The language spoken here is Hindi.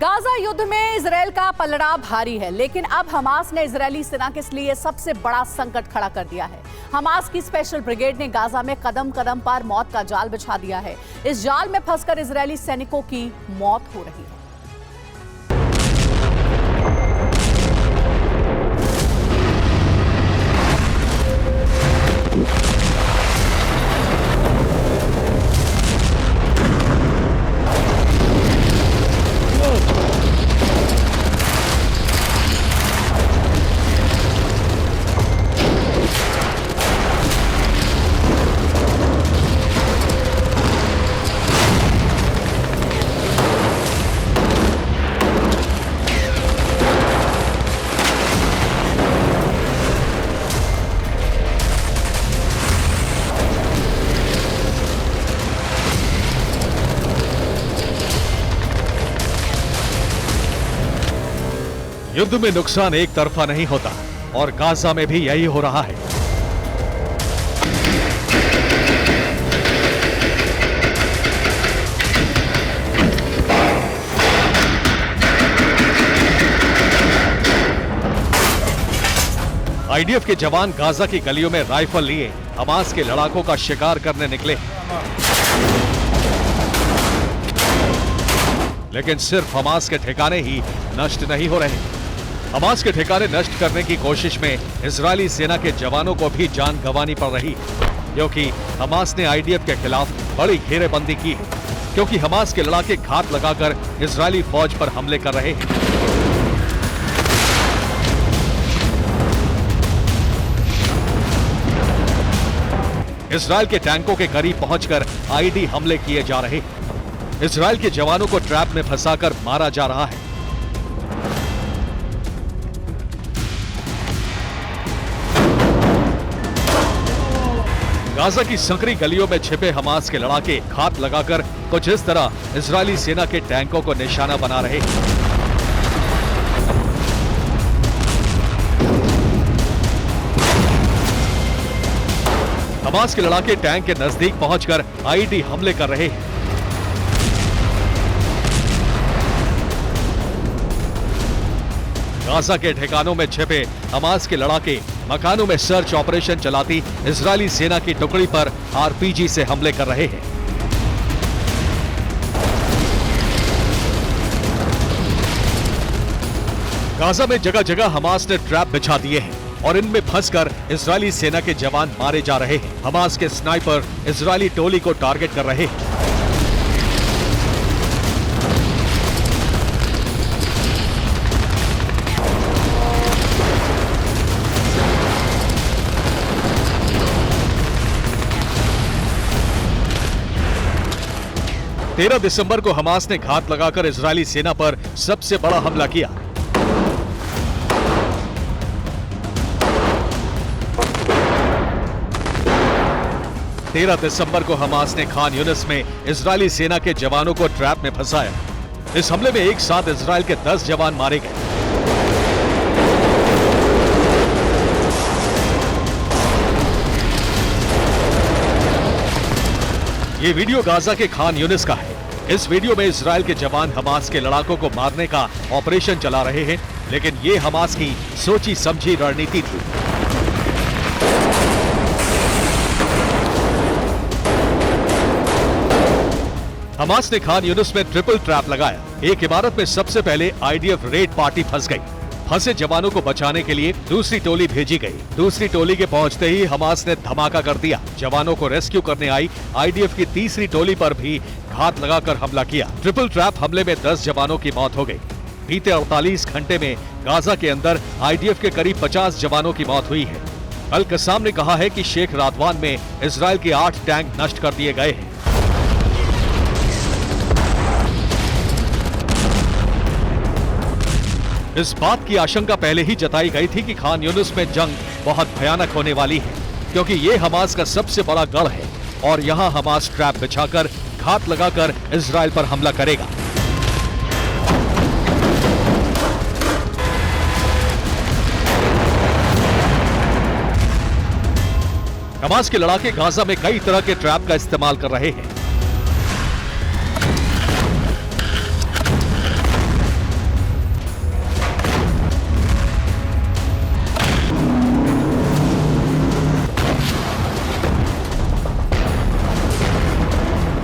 गाजा युद्ध में इजरायल का पलड़ा भारी है, लेकिन अब हमास ने इजरायली सेना के लिए सबसे बड़ा संकट खड़ा कर दिया है। हमास की स्पेशल ब्रिगेड ने गाजा में कदम कदम पर मौत का जाल बिछा दिया है। इस जाल में फंसकर इजरायली सैनिकों की मौत हो रही है। युद्ध में नुकसान एक तरफा नहीं होता और गाजा में भी यही हो रहा है। आईडीएफ के जवान गाजा की गलियों में राइफल लिए हमास के लड़ाकों का शिकार करने निकले, लेकिन सिर्फ हमास के ठिकाने ही नष्ट नहीं हो रहे। हमास के ठिकाने नष्ट करने की कोशिश में इजरायली सेना के जवानों को भी जान गंवानी पड़ रही है, क्योंकि हमास ने आईडीएफ के खिलाफ बड़ी घेरेबंदी की है, क्योंकि हमास के लड़ाके घात लगाकर इजरायली फौज पर हमले कर रहे हैं। इजरायल के टैंकों के करीब पहुंचकर आईडी हमले किए जा रहे हैं। इजरायल के जवानों को ट्रैप में फंसाकर मारा जा रहा है। गाजा की संकरी गलियों में छिपे हमास के लड़ाके घात लगाकर कुछ इस तरह इजरायली सेना के टैंकों को निशाना बना रहे हैं। हमास के लड़ाके टैंक के नजदीक पहुंचकर आईडी हमले कर रहे हैं। गाजा के ठिकानों में छिपे हमास के लड़ाके मकानों में सर्च ऑपरेशन चलाती इजरायली सेना की टुकड़ी पर आरपीजी से हमले कर रहे हैं। गाजा में जगह जगह हमास ने ट्रैप बिछा दिए हैं और इनमें फंसकर इजरायली सेना के जवान मारे जा रहे हैं। हमास के स्नाइपर इजरायली टोली को टारगेट कर रहे हैं। तेरह दिसंबर को हमास ने घात लगाकर इजरायली सेना पर सबसे बड़ा हमला किया। तेरह दिसंबर को हमास ने खान यूनिस में इजरायली सेना के जवानों को ट्रैप में फंसाया। इस हमले में एक साथ इजरायल के 10 जवान मारे गए। ये वीडियो गाजा के खान यूनिस का है। इस वीडियो में इजरायल के जवान हमास के लड़ाकों को मारने का ऑपरेशन चला रहे हैं, लेकिन ये हमास की सोची समझी रणनीति थी। हमास ने खान यूनिस में ट्रिपल ट्रैप लगाया। एक इमारत में सबसे पहले आईडीएफ रेड पार्टी फंस गई। फंसे जवानों को बचाने के लिए दूसरी टोली भेजी गई। दूसरी टोली के पहुंचते ही हमास ने धमाका कर दिया। जवानों को रेस्क्यू करने आई आईडीएफ की तीसरी टोली पर भी घात लगाकर हमला किया। ट्रिपल ट्रैप हमले में 10 जवानों की मौत हो गई। बीते 48 घंटे में गाजा के अंदर आईडीएफ के करीब 50 जवानों की मौत हुई है। अल कस्साम ने कहा है कि शेख रादवान में इजरायल के 8 टैंक नष्ट कर दिए गए हैं। इस बात की आशंका पहले ही जताई गई थी कि खान यूनिस में जंग बहुत भयानक होने वाली है, क्योंकि ये हमास का सबसे बड़ा गढ़ है और यहां हमास ट्रैप बिछाकर घात लगाकर इजरायल पर हमला करेगा। हमास के लड़ाके गाजा में कई तरह के ट्रैप का इस्तेमाल कर रहे हैं।